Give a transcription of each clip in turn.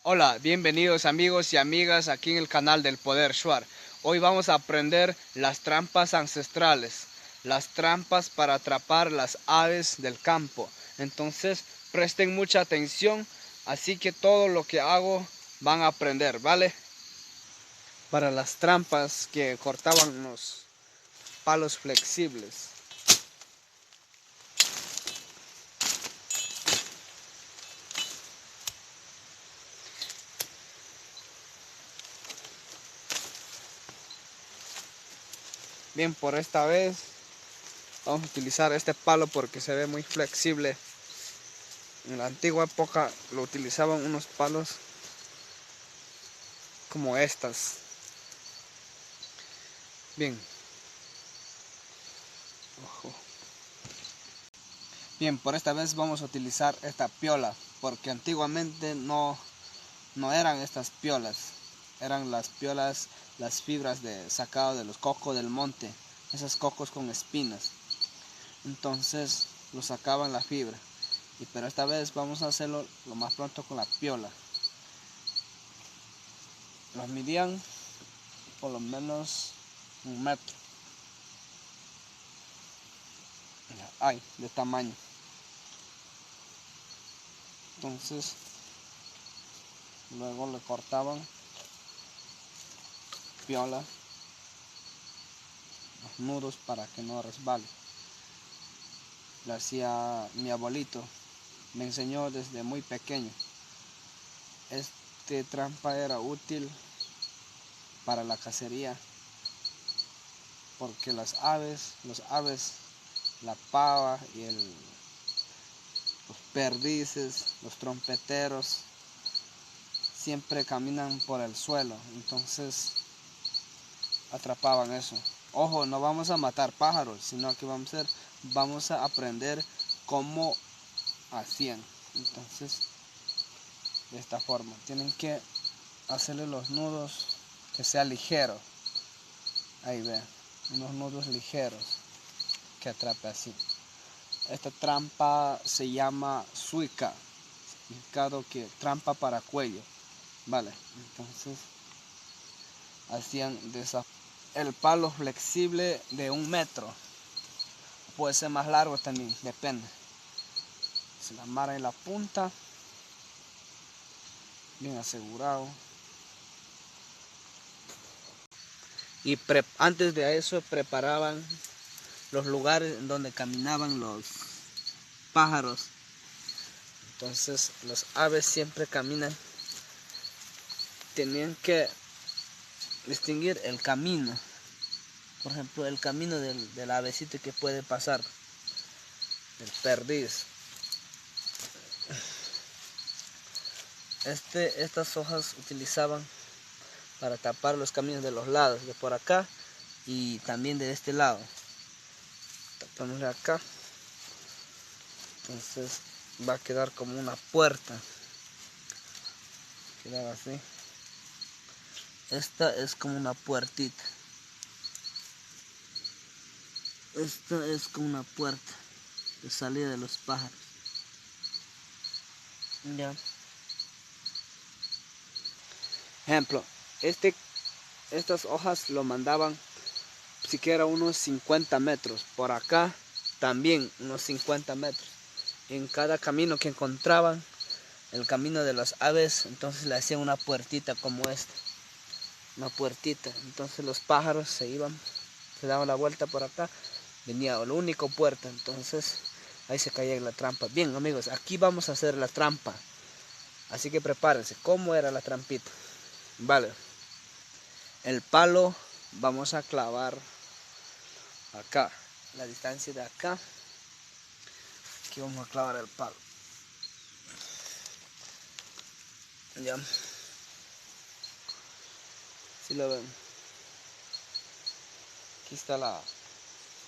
Hola, bienvenidos amigos y amigas aquí en el canal del Poder Shuar. Hoy vamos a aprender las trampas ancestrales, las trampas para atrapar las aves del campo. Entonces presten mucha atención, así que todo lo que hago van a aprender, ¿vale? Para las trampas que cortaban los palos flexibles. Bien, por esta vez vamos a utilizar este palo porque se ve muy flexible. En la antigua época lo utilizaban unos palos como estas. Bien, ojo. Bien, por esta vez vamos a utilizar esta piola, porque antiguamente no eran estas piolas, eran las piolas, las fibras de sacado de los cocos del monte, esos cocos con espinas. Entonces lo sacaban la fibra, pero esta vez vamos a hacerlo lo más pronto con la piola. Los midían por lo menos 1 metro, ay, de tamaño. Entonces luego le cortaban piola, los nudos para que no resbale. Lo hacía mi abuelito, me enseñó desde muy pequeño. Este trampa era útil para la cacería porque los aves, la pava y los perdices, los trompeteros siempre caminan por el suelo, entonces atrapaban eso. Ojo, no vamos a matar pájaros, sino que vamos a aprender cómo hacían. Entonces, de esta forma, tienen que hacerle los nudos que sea ligero. Ahí vean, unos nudos ligeros que atrape así. Esta trampa se llama suica, significado que trampa para cuello. Vale, entonces hacían de esa. El palo flexible de 1 metro, puede ser más largo también, depende. Se la amarra en la punta, bien asegurado. Y antes de eso preparaban los lugares donde caminaban los pájaros. Entonces los aves siempre caminan, tenían que distinguir el camino. Por ejemplo, el camino del avecito que puede pasar, el perdiz. Estas hojas utilizaban para tapar los caminos de los lados, de por acá y también de este lado. Tapamos de acá, entonces va a quedar como una puerta. Quedar así. Esta es como una puertita. Esta es como una puerta de salida de los pájaros. Ya. Ejemplo, estas hojas lo mandaban siquiera unos 50 metros. Por acá también unos 50 metros. En cada camino que encontraban, el camino de las aves, entonces le hacían una puertita como esta. Una puertita. Entonces los pájaros se iban, se daban la vuelta por acá. Venía la única puerta. Entonces ahí se caía en la trampa. Bien amigos, aquí vamos a hacer la trampa. Así que prepárense. ¿Cómo era la trampita? Vale. El palo vamos a clavar acá, la distancia de acá. Aquí vamos a clavar el palo. Ya. Si lo ven. Aquí está la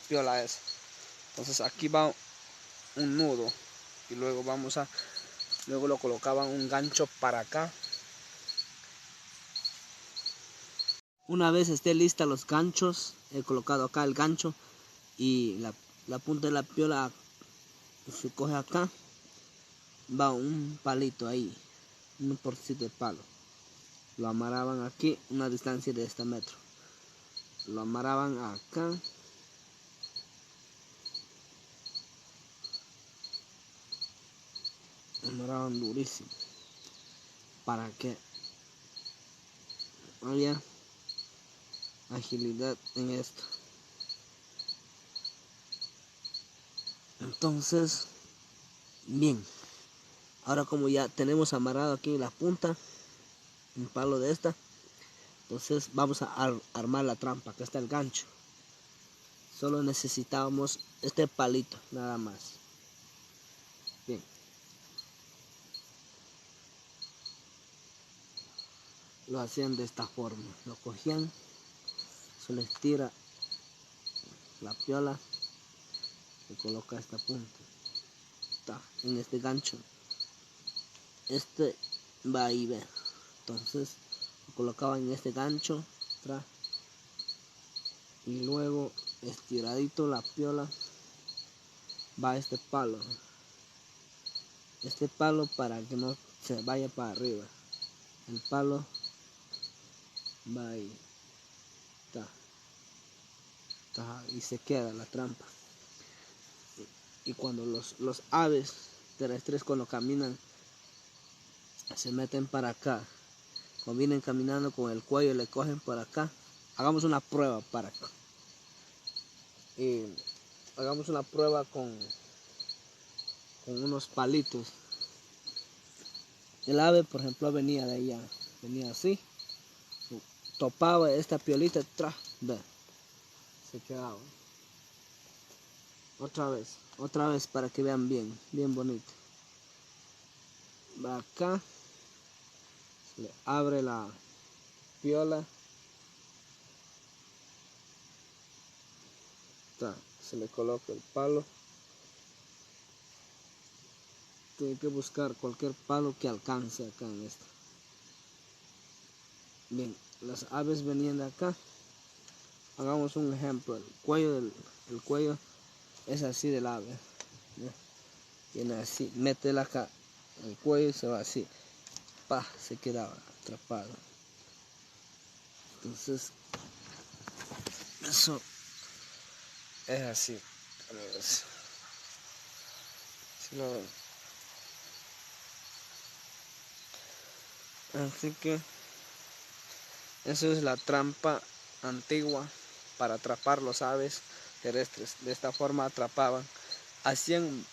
piola esa. Entonces aquí va un nudo y luego luego lo colocaban un gancho para acá. Una vez esté lista los ganchos, he colocado acá el gancho y la punta de la piola se coge acá, va un palito ahí, un porcito de palo. Lo amarraban aquí, una distancia de este metro. Lo amarraban acá. Amarraban durísimo. Para que haya agilidad en esto. Entonces, bien. Ahora como ya tenemos amarrado aquí la punta, un palo de esta, entonces vamos a armar la trampa. Acá está el gancho. Solo necesitamos este palito, nada más. Bien. Lo hacían de esta forma. Lo cogían, se les tira la piola, se coloca esta punta. Está en este gancho. Este va ahí, ve. Entonces lo colocaban en este gancho, y luego estiradito la piola va este palo. Este palo para que no se vaya para arriba. El palo va ahí. Y se queda la trampa. Y cuando los aves terrestres cuando caminan se meten para acá, cuando vienen caminando con el cuello le cogen por acá. Hagamos una prueba para acá. Y hagamos una prueba con unos palitos. El ave, por ejemplo, venía de allá, venía así, topaba esta piolita, ve, se quedaba. Otra vez para que vean bien bonito. Va acá, se le abre la piola, se le coloca el palo. Tiene que buscar cualquier palo que alcance acá en esto. Bien, las aves venían de acá. Hagamos un ejemplo. El cuello es así del ave. Viene así, métela acá, el cuello se va así. Se quedaba atrapado. Entonces, eso es así. Así que eso es la trampa antigua para atrapar los aves terrestres. De esta forma atrapaban. Hacían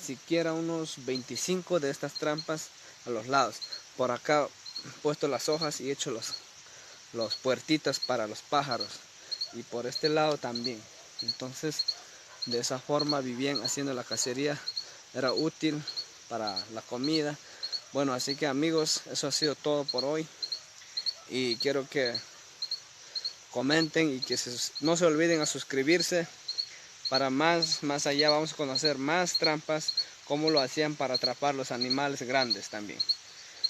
siquiera unos 25 de estas trampas a los lados. Por acá puesto las hojas y hecho los puertitas para los pájaros. Y por este lado también. Entonces, de esa forma vivían haciendo la cacería. Era útil para la comida. Bueno, así que amigos, eso ha sido todo por hoy. Y quiero que comenten y que no se olviden a suscribirse. Para más allá vamos a conocer más trampas, cómo lo hacían para atrapar los animales grandes también.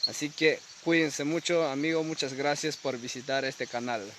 Así que cuídense mucho amigos, muchas gracias por visitar este canal.